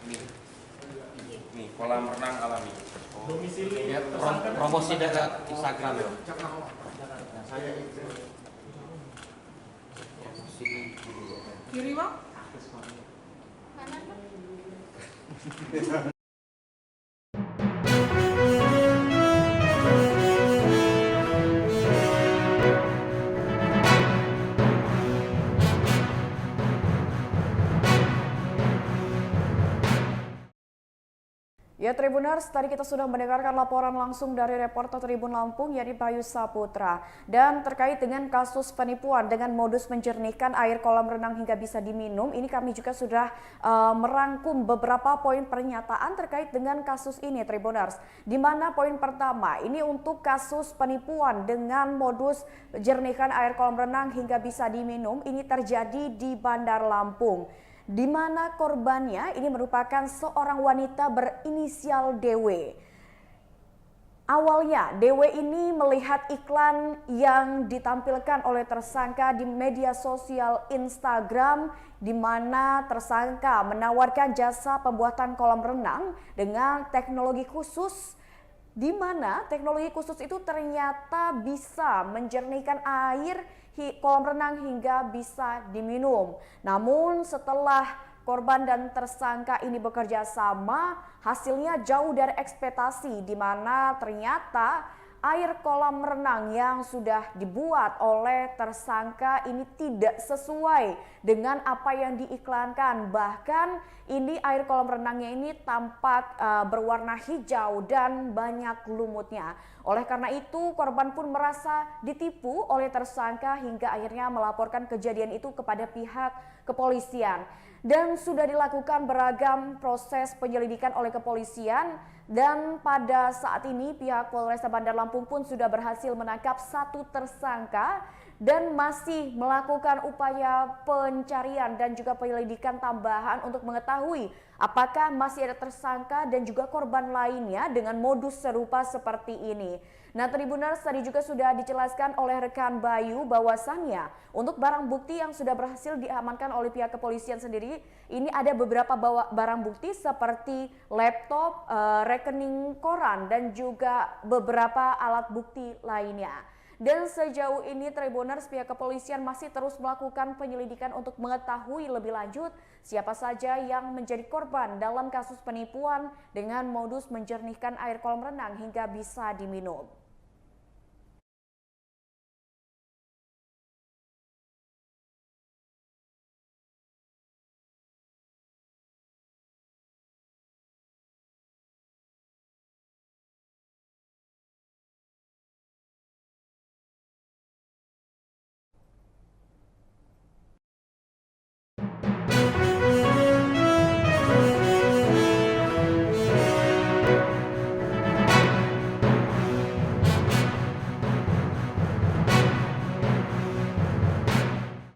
Nih, kolam renang alami. Domisili Ya, promosi dari Instagram ya. Kiri bang? Ya Tribuners, tadi kita sudah mendengarkan laporan langsung dari reporter Tribun Lampung yakni Bayu Saputra. Dan terkait dengan kasus penipuan dengan modus menjernihkan air kolam renang hingga bisa diminum, ini kami juga sudah merangkum beberapa poin pernyataan terkait dengan kasus ini Tribuners. Di mana poin pertama, ini untuk kasus penipuan dengan modus menjernihkan air kolam renang hingga bisa diminum, ini terjadi di Bandar Lampung. Di mana korbannya ini merupakan seorang wanita berinisial DW. Awalnya DW ini melihat iklan yang ditampilkan oleh tersangka di media sosial Instagram, di mana tersangka menawarkan jasa pembuatan kolam renang dengan teknologi khusus, di mana teknologi khusus itu ternyata bisa menjernihkan air kolam renang hingga bisa diminum. Namun setelah korban dan tersangka ini bekerja sama, hasilnya jauh dari ekspektasi, di mana ternyata air kolam renang yang sudah dibuat oleh tersangka ini tidak sesuai dengan apa yang diiklankan. Bahkan ini air kolam renangnya ini tampak berwarna hijau dan banyak lumutnya. Oleh karena itu korban pun merasa ditipu oleh tersangka hingga akhirnya melaporkan kejadian itu kepada pihak kepolisian. Dan sudah dilakukan beragam proses penyelidikan oleh kepolisian, dan pada saat ini pihak Polresta Bandar Lampung pun sudah berhasil menangkap satu tersangka dan masih melakukan upaya pencarian dan juga penyelidikan tambahan untuk mengetahui apakah masih ada tersangka dan juga korban lainnya dengan modus serupa seperti ini. Nah Tribuners, tadi juga sudah dijelaskan oleh rekan Bayu bahwasannya untuk barang bukti yang sudah berhasil diamankan oleh pihak kepolisian sendiri, ini ada beberapa barang bukti seperti laptop, rekening koran dan juga beberapa alat bukti lainnya. Dan sejauh ini Tribuners, pihak kepolisian masih terus melakukan penyelidikan untuk mengetahui lebih lanjut siapa saja yang menjadi korban dalam kasus penipuan dengan modus menjernihkan air kolam renang hingga bisa diminum.